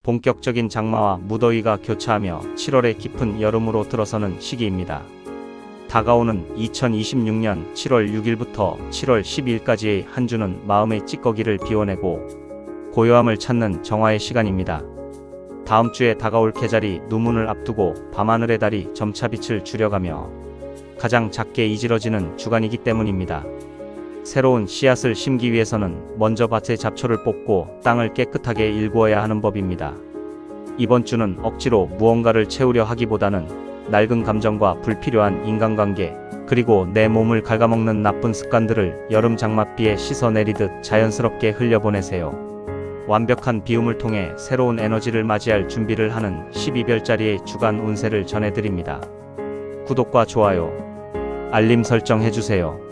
본격적인 장마와 무더위가 교차하며 7월의 깊은 여름으로 들어서는 시기입니다. 다가오는 2026년 7월 6일부터 7월 12일까지의 한 주는 마음의 찌꺼기를 비워내고 고요함을 찾는 정화의 시간입니다. 다음 주에 다가올 계절이 누문을 앞두고 밤하늘의 달이 점차 빛을 줄여가며 가장 작게 이지러지는 주간이기 때문입니다. 새로운 씨앗을 심기 위해서는 먼저 밭의 잡초를 뽑고 땅을 깨끗하게 일구어야 하는 법입니다. 이번 주는 억지로 무언가를 채우려 하기보다는 낡은 감정과 불필요한 인간관계, 그리고 내 몸을 갉아먹는 나쁜 습관들을 여름 장맛비에 씻어내리듯 자연스럽게 흘려보내세요. 완벽한 비움을 통해 새로운 에너지를 맞이할 준비를 하는 12별짜리의 주간 운세를 전해드립니다. 구독과 좋아요, 알림 설정 해주세요.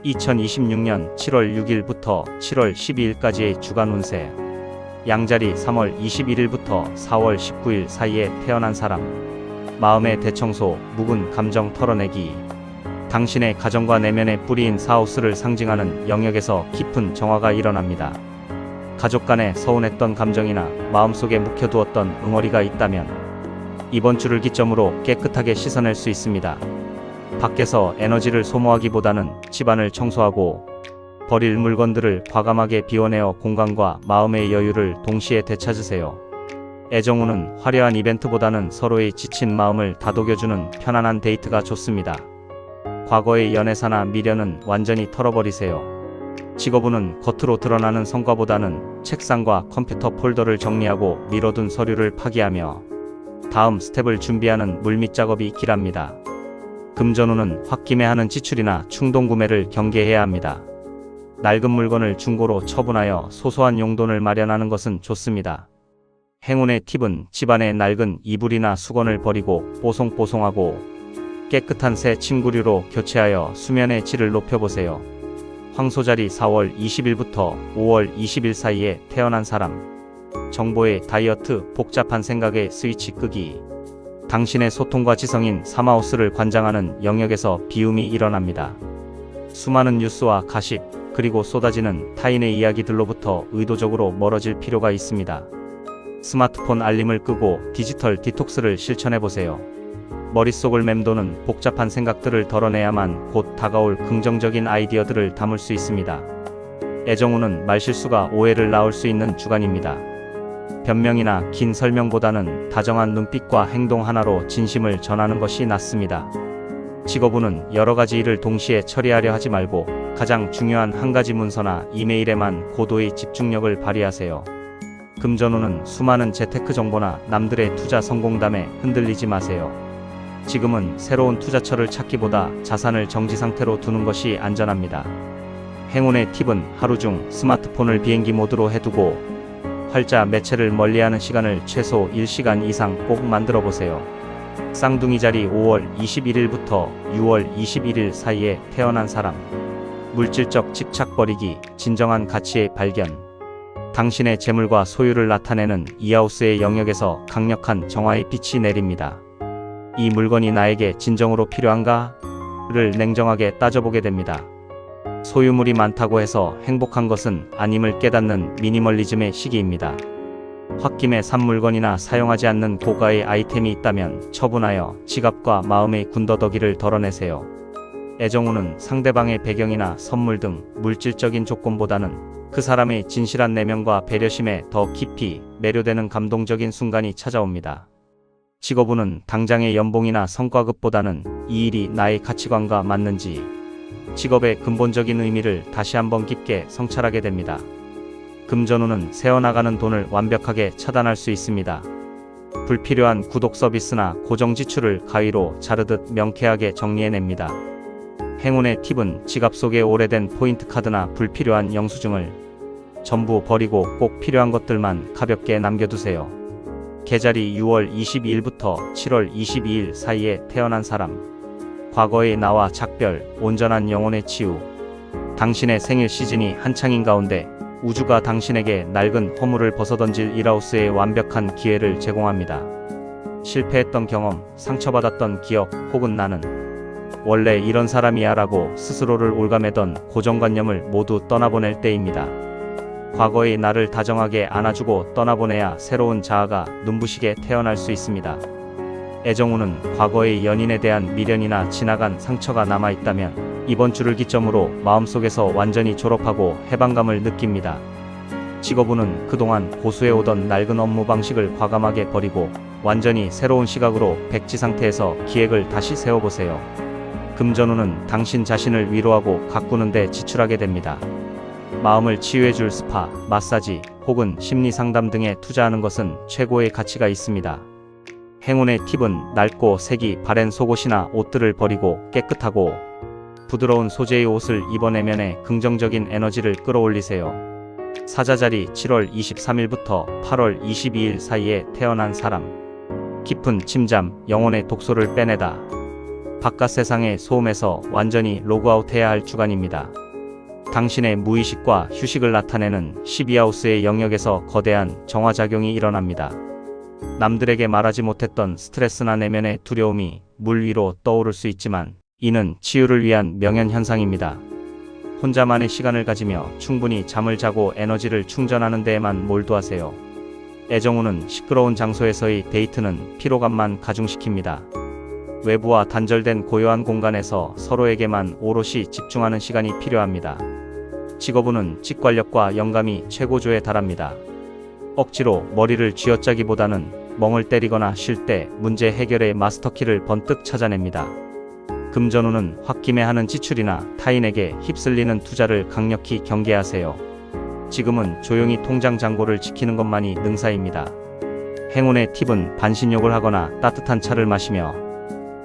2026년 7월 6일부터 7월 12일까지의 주간 운세. 양자리 3월 21일부터 4월 19일 사이에 태어난 사람. 마음의 대청소, 묵은 감정 털어내기. 당신의 가정과 내면의 뿌리인 사우스를 상징하는 영역에서 깊은 정화가 일어납니다. 가족 간에 서운했던 감정이나 마음속에 묵혀두었던 응어리가 있다면 이번 주를 기점으로 깨끗하게 씻어낼 수 있습니다. 밖에서 에너지를 소모하기보다는 집안을 청소하고 버릴 물건들을 과감하게 비워내어 공간과 마음의 여유를 동시에 되찾으세요. 애정운은 화려한 이벤트보다는 서로의 지친 마음을 다독여주는 편안한 데이트가 좋습니다. 과거의 연애사나 미련은 완전히 털어버리세요. 직업운은 겉으로 드러나는 성과보다는 책상과 컴퓨터 폴더를 정리하고 미뤄둔 서류를 파기하며 다음 스텝을 준비하는 물밑 작업이 길합니다. 금전운은 홧김에 하는 지출이나 충동구매를 경계해야 합니다. 낡은 물건을 중고로 처분하여 소소한 용돈을 마련하는 것은 좋습니다. 행운의 팁은 집안의 낡은 이불이나 수건을 버리고 뽀송뽀송하고 깨끗한 새 침구류로 교체하여 수면의 질을 높여보세요. 황소자리 4월 20일부터 5월 20일 사이에 태어난 사람. 정보의 다이어트, 복잡한 생각의 스위치 끄기. 당신의 소통과 지성인 사마우스를 관장하는 영역에서 비움이 일어납니다. 수많은 뉴스와 가십, 그리고 쏟아지는 타인의 이야기들로부터 의도적으로 멀어질 필요가 있습니다. 스마트폰 알림을 끄고 디지털 디톡스를 실천해보세요. 머릿속을 맴도는 복잡한 생각들을 덜어내야만 곧 다가올 긍정적인 아이디어들을 담을 수 있습니다. 애정운은 말실수가 오해를 낳을 수 있는 주간입니다. 변명이나 긴 설명보다는 다정한 눈빛과 행동 하나로 진심을 전하는 것이 낫습니다. 직업운은 여러 가지 일을 동시에 처리하려 하지 말고 가장 중요한 한 가지 문서나 이메일에만 고도의 집중력을 발휘하세요. 금전운은 수많은 재테크 정보나 남들의 투자 성공담에 흔들리지 마세요. 지금은 새로운 투자처를 찾기보다 자산을 정지 상태로 두는 것이 안전합니다. 행운의 팁은 하루 중 스마트폰을 비행기 모드로 해두고 활자 매체를 멀리하는 시간을 최소 1시간 이상 꼭 만들어 보세요. 쌍둥이 자리 5월 21일부터 6월 21일 사이에 태어난 사람. 물질적 집착 버리기, 진정한 가치의 발견. 당신의 재물과 소유를 나타내는 이하우스의 영역에서 강력한 정화의 빛이 내립니다. 이 물건이 나에게 진정으로 필요한가?를 냉정하게 따져보게 됩니다. 소유물이 많다고 해서 행복한 것은 아님을 깨닫는 미니멀리즘의 시기입니다. 홧김에 산 물건이나 사용하지 않는 고가의 아이템이 있다면 처분하여 지갑과 마음의 군더더기를 덜어내세요. 애정운은 상대방의 배경이나 선물 등 물질적인 조건보다는 그 사람의 진실한 내면과 배려심에 더 깊이 매료되는 감동적인 순간이 찾아옵니다. 직업운은 당장의 연봉이나 성과급보다는 이 일이 나의 가치관과 맞는지, 직업의 근본적인 의미를 다시 한번 깊게 성찰하게 됩니다. 금전운은 새어나가는 돈을 완벽하게 차단할 수 있습니다. 불필요한 구독 서비스나 고정 지출을 가위로 자르듯 명쾌하게 정리해냅니다. 행운의 팁은 지갑 속에 오래된 포인트 카드나 불필요한 영수증을 전부 버리고 꼭 필요한 것들만 가볍게 남겨두세요. 계절이 6월 22일부터 7월 22일 사이에 태어난 사람. 과거의 나와 작별, 온전한 영혼의 치유. 당신의 생일 시즌이 한창인 가운데 우주가 당신에게 낡은 허물을 벗어던질 일하우스의 완벽한 기회를 제공합니다. 실패했던 경험, 상처받았던 기억, 혹은 나는 원래 이런 사람이야 라고 스스로를 올가매던 고정관념을 모두 떠나보낼 때입니다. 과거의 나를 다정하게 안아주고 떠나보내야 새로운 자아가 눈부시게 태어날 수 있습니다. 애정우는 과거의 연인에 대한 미련이나 지나간 상처가 남아있다면 이번 주를 기점으로 마음속에서 완전히 졸업하고 해방감을 느낍니다. 직업운은 그동안 고수해오던 낡은 업무 방식을 과감하게 버리고 완전히 새로운 시각으로 백지 상태에서 기획을 다시 세워보세요. 금전운은 당신 자신을 위로하고 가꾸는 데 지출하게 됩니다. 마음을 치유해줄 스파, 마사지 혹은 심리상담 등에 투자하는 것은 최고의 가치가 있습니다. 행운의 팁은 낡고 색이 바랜 속옷이나 옷들을 버리고 깨끗하고 부드러운 소재의 옷을 입어내면에 긍정적인 에너지를 끌어올리세요. 사자자리 7월 23일부터 8월 22일 사이에 태어난 사람. 깊은 침잠, 영혼의 독소를 빼내다. 바깥 세상의 소음에서 완전히 로그아웃해야 할 주간입니다. 당신의 무의식과 휴식을 나타내는 12하우스의 영역에서 거대한 정화작용이 일어납니다. 남들에게 말하지 못했던 스트레스나 내면의 두려움이 물 위로 떠오를 수 있지만 이는 치유를 위한 명현현상입니다. 혼자만의 시간을 가지며 충분히 잠을 자고 에너지를 충전하는 데에만 몰두하세요. 애정우는 시끄러운 장소에서의 데이트는 피로감만 가중시킵니다. 외부와 단절된 고요한 공간에서 서로에게만 오롯이 집중하는 시간이 필요합니다. 직업운은 직관력과 영감이 최고조에 달합니다. 억지로 머리를 쥐어짜기보다는 멍을 때리거나 쉴 때 문제 해결의 마스터키를 번뜩 찾아냅니다. 금전운은 홧김에 하는 지출이나 타인에게 휩쓸리는 투자를 강력히 경계하세요. 지금은 조용히 통장 잔고를 지키는 것만이 능사입니다. 행운의 팁은 반신욕을 하거나 따뜻한 차를 마시며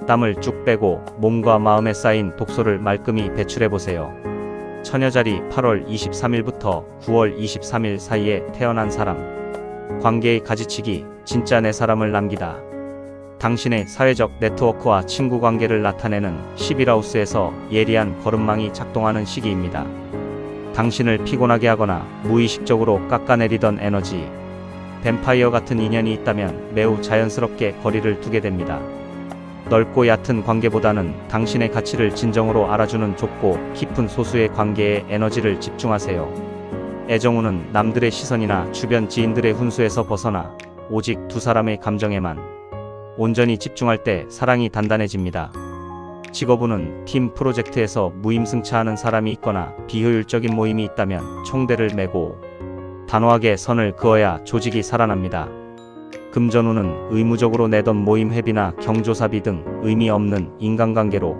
땀을 쭉 빼고 몸과 마음에 쌓인 독소를 말끔히 배출해보세요. 처녀자리 8월 23일부터 9월 23일 사이에 태어난 사람. 관계의 가지치기, 진짜 내 사람을 남기다. 당신의 사회적 네트워크와 친구 관계를 나타내는 11하우스에서 예리한 거름망이 작동하는 시기입니다. 당신을 피곤하게 하거나 무의식적으로 깎아내리던 에너지, 뱀파이어 같은 인연이 있다면 매우 자연스럽게 거리를 두게 됩니다. 넓고 얕은 관계보다는 당신의 가치를 진정으로 알아주는 좁고 깊은 소수의 관계에 에너지를 집중하세요. 애정우는 남들의 시선이나 주변 지인들의 훈수에서 벗어나 오직 두 사람의 감정에만 온전히 집중할 때 사랑이 단단해집니다. 직업운은 팀 프로젝트에서 무임승차하는 사람이 있거나 비효율적인 모임이 있다면 총대를 메고 단호하게 선을 그어야 조직이 살아납니다. 금전운은 의무적으로 내던 모임 회비나 경조사비 등 의미 없는 인간관계로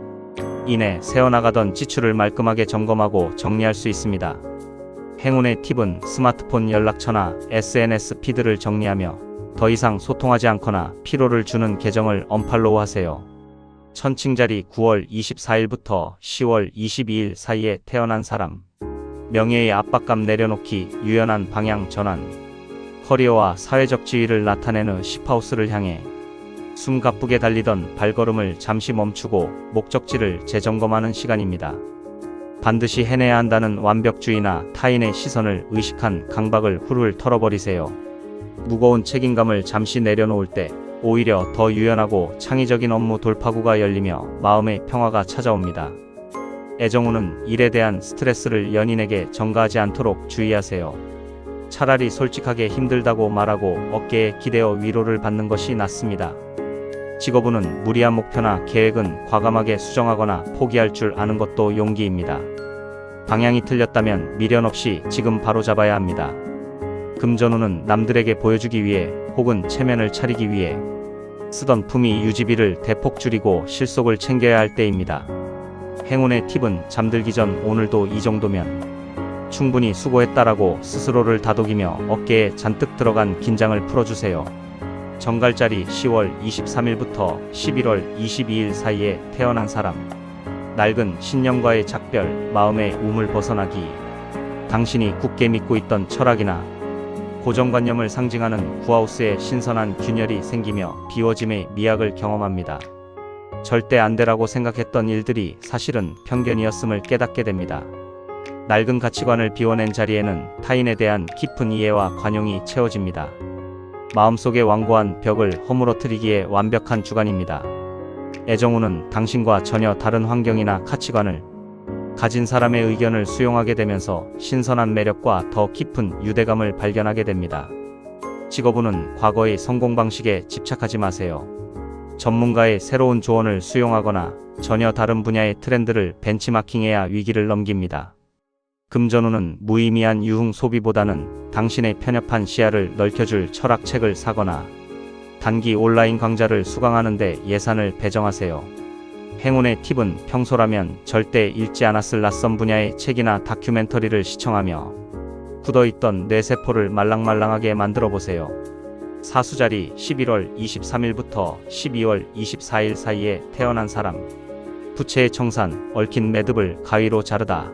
인해 새어나가던 지출을 말끔하게 점검하고 정리할 수 있습니다. 행운의 팁은 스마트폰 연락처나 SNS 피드를 정리하며 더 이상 소통하지 않거나 피로를 주는 계정을 언팔로우 하세요. 천칭자리 9월 24일부터 10월 22일 사이에 태어난 사람. 명예의 압박감 내려놓기, 유연한 방향 전환. 커리어와 사회적 지위를 나타내는 10하우스를 향해 숨가쁘게 달리던 발걸음을 잠시 멈추고 목적지를 재점검하는 시간입니다. 반드시 해내야 한다는 완벽주의나 타인의 시선을 의식한 강박을 훌훌 털어버리세요. 무거운 책임감을 잠시 내려놓을 때 오히려 더 유연하고 창의적인 업무 돌파구가 열리며 마음의 평화가 찾아옵니다. 애정우는 일에 대한 스트레스를 연인에게 전가하지 않도록 주의하세요. 차라리 솔직하게 힘들다고 말하고 어깨에 기대어 위로를 받는 것이 낫습니다. 직업운은 무리한 목표나 계획은 과감하게 수정하거나 포기할 줄 아는 것도 용기입니다. 방향이 틀렸다면 미련 없이 지금 바로 잡아야 합니다. 금전운은 남들에게 보여주기 위해 혹은 체면을 차리기 위해 쓰던 품위 유지비를 대폭 줄이고 실속을 챙겨야 할 때입니다. 행운의 팁은 잠들기 전 오늘도 이 정도면 충분히 수고했다라고 스스로를 다독이며 어깨에 잔뜩 들어간 긴장을 풀어주세요. 정갈자리 10월 23일부터 11월 22일 사이에 태어난 사람. 낡은 신념과의 작별, 마음의 우물 벗어나기. 당신이 굳게 믿고 있던 철학이나 고정관념을 상징하는 9하우스에 신선한 균열이 생기며 비워짐의 미학을 경험합니다. 절대 안 되라고 생각했던 일들이 사실은 편견이었음을 깨닫게 됩니다. 낡은 가치관을 비워낸 자리에는 타인에 대한 깊은 이해와 관용이 채워집니다. 마음속의 완고한 벽을 허물어뜨리기에 완벽한 주간입니다. 애정우는 당신과 전혀 다른 환경이나 가치관을 가진 사람의 의견을 수용하게 되면서 신선한 매력과 더 깊은 유대감을 발견하게 됩니다. 직업운은 과거의 성공 방식에 집착하지 마세요. 전문가의 새로운 조언을 수용하거나 전혀 다른 분야의 트렌드를 벤치마킹해야 위기를 넘깁니다. 금전운은 무의미한 유흥 소비보다는 당신의 편협한 시야를 넓혀줄 철학책을 사거나 단기 온라인 강좌를 수강하는 데 예산을 배정하세요. 행운의 팁은 평소라면 절대 읽지 않았을 낯선 분야의 책이나 다큐멘터리를 시청하며 굳어있던 뇌세포를 말랑말랑하게 만들어 보세요. 사수자리 11월 23일부터 12월 24일 사이에 태어난 사람. 부채의 청산, 얽힌 매듭을 가위로 자르다.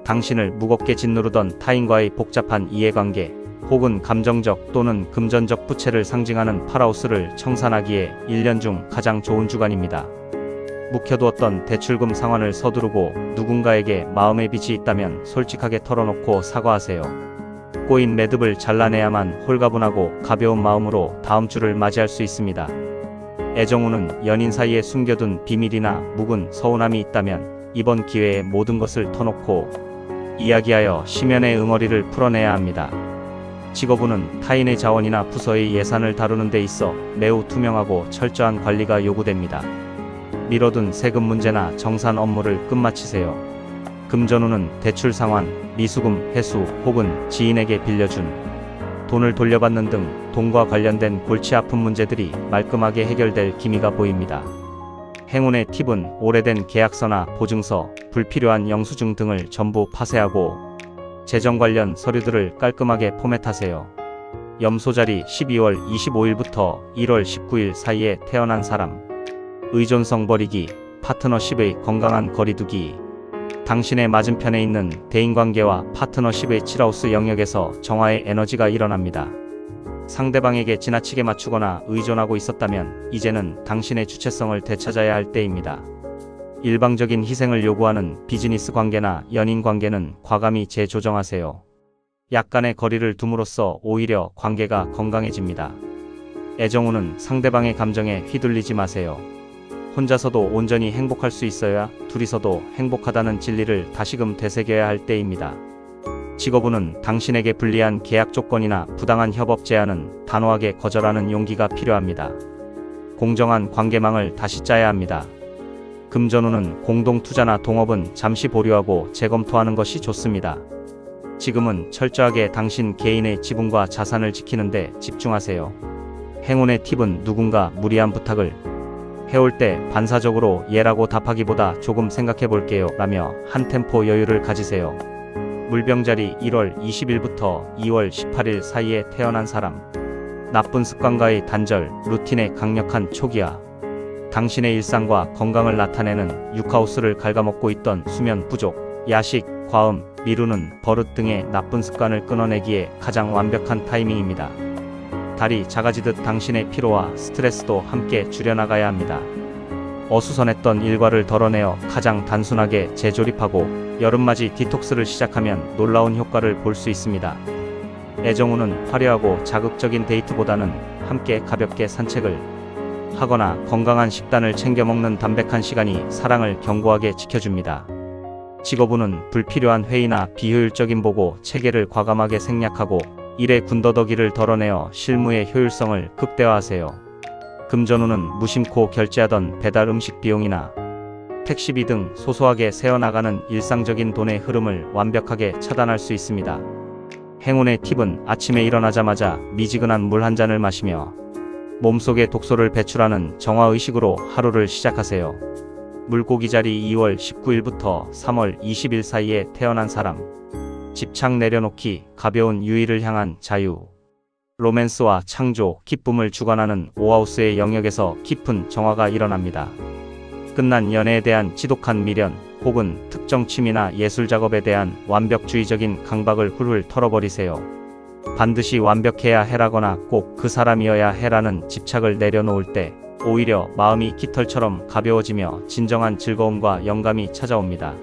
당신을 무겁게 짓누르던 타인과의 복잡한 이해관계 혹은 감정적 또는 금전적 부채를 상징하는 파라오스를 청산하기에 1년 중 가장 좋은 주간입니다. 묵혀두었던 대출금 상환을 서두르고 누군가에게 마음의 빚이 있다면 솔직하게 털어놓고 사과하세요. 꼬인 매듭을 잘라내야만 홀가분하고 가벼운 마음으로 다음 주를 맞이할 수 있습니다. 애정운은 연인 사이에 숨겨둔 비밀이나 묵은 서운함이 있다면 이번 기회에 모든 것을 터놓고 이야기하여 심연의 응어리를 풀어내야 합니다. 직업운은 타인의 자원이나 부서의 예산을 다루는 데 있어 매우 투명하고 철저한 관리가 요구됩니다. 미뤄둔 세금 문제나 정산 업무를 끝마치세요. 금전운은 대출 상환, 미수금 회수 혹은 지인에게 빌려준 돈을 돌려받는 등 돈과 관련된 골치 아픈 문제들이 말끔하게 해결될 기미가 보입니다. 행운의 팁은 오래된 계약서나 보증서, 불필요한 영수증 등을 전부 파쇄하고 재정 관련 서류들을 깔끔하게 포맷하세요. 염소자리 12월 25일부터 1월 19일 사이에 태어난 사람. 의존성 버리기, 파트너십의 건강한 거리두기. 당신의 맞은편에 있는 대인관계와 파트너십의 7하우스 영역에서 정화의 에너지가 일어납니다. 상대방에게 지나치게 맞추거나 의존하고 있었다면 이제는 당신의 주체성을 되찾아야 할 때입니다. 일방적인 희생을 요구하는 비즈니스 관계나 연인 관계는 과감히 재조정하세요. 약간의 거리를 둠으로써 오히려 관계가 건강해집니다. 애정운은 상대방의 감정에 휘둘리지 마세요. 혼자서도 온전히 행복할 수 있어야 둘이서도 행복하다는 진리를 다시금 되새겨야 할 때입니다. 직업운은 당신에게 불리한 계약 조건이나 부당한 협업 제안은 단호하게 거절하는 용기가 필요합니다. 공정한 관계망을 다시 짜야 합니다. 금전운은 공동투자나 동업은 잠시 보류하고 재검토하는 것이 좋습니다. 지금은 철저하게 당신 개인의 지분과 자산을 지키는 데 집중하세요. 행운의 팁은 누군가 무리한 부탁을 해올 때 반사적으로 예라고 답하기보다 조금 생각해 볼게요 라며 한 템포 여유를 가지세요. 물병자리 1월 20일부터 2월 18일 사이에 태어난 사람. 나쁜 습관과의 단절, 루틴의 강력한 초기화. 당신의 일상과 건강을 나타내는 6하우스를 갉아먹고 있던 수면 부족, 야식, 과음, 미루는 버릇 등의 나쁜 습관을 끊어내기에 가장 완벽한 타이밍입니다. 달이 작아지듯 당신의 피로와 스트레스도 함께 줄여나가야 합니다. 어수선했던 일과를 덜어내어 가장 단순하게 재조립하고 여름맞이 디톡스를 시작하면 놀라운 효과를 볼 수 있습니다. 애정운은 화려하고 자극적인 데이트보다는 함께 가볍게 산책을 하거나 건강한 식단을 챙겨 먹는 담백한 시간이 사랑을 견고하게 지켜줍니다. 직업운은 불필요한 회의나 비효율적인 보고 체계를 과감하게 생략하고 일의 군더더기를 덜어내어 실무의 효율성을 극대화하세요. 금전운은 무심코 결제하던 배달 음식 비용이나 택시비 등 소소하게 새어나가는 일상적인 돈의 흐름을 완벽하게 차단할 수 있습니다. 행운의 팁은 아침에 일어나자마자 미지근한 물 한 잔을 마시며 몸속에 독소를 배출하는 정화의식으로 하루를 시작하세요. 물고기 자리 2월 19일부터 3월 20일 사이에 태어난 사람. 집착 내려놓기, 가벼운 유의를 향한 자유. 로맨스와 창조, 기쁨을 주관하는 5하우스의 영역에서 깊은 정화가 일어납니다. 끝난 연애에 대한 지독한 미련, 혹은 특정 취미나 예술 작업에 대한 완벽주의적인 강박을 훌훌 털어버리세요. 반드시 완벽해야 해라거나 꼭 그 사람이어야 해라는 집착을 내려놓을 때 오히려 마음이 깃털처럼 가벼워지며 진정한 즐거움과 영감이 찾아옵니다.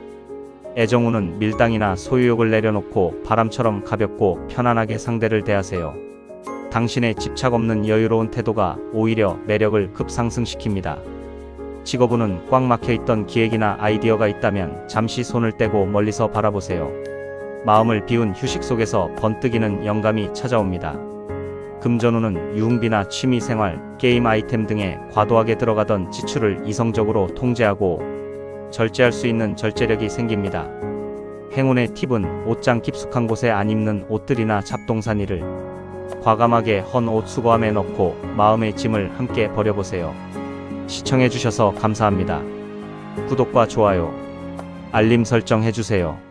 애정운은 밀당이나 소유욕을 내려놓고 바람처럼 가볍고 편안하게 상대를 대하세요. 당신의 집착 없는 여유로운 태도가 오히려 매력을 급상승시킵니다. 직업운은 꽉 막혀있던 기획이나 아이디어가 있다면 잠시 손을 떼고 멀리서 바라보세요. 마음을 비운 휴식 속에서 번뜩이는 영감이 찾아옵니다. 금전운은 유흥비나 취미생활, 게임 아이템 등에 과도하게 들어가던 지출을 이성적으로 통제하고 절제할 수 있는 절제력이 생깁니다. 행운의 팁은 옷장 깊숙한 곳에 안 입는 옷들이나 잡동사니를 과감하게 헌 옷 수거함에 넣고 마음의 짐을 함께 버려보세요. 시청해주셔서 감사합니다. 구독과 좋아요, 알림 설정 해주세요.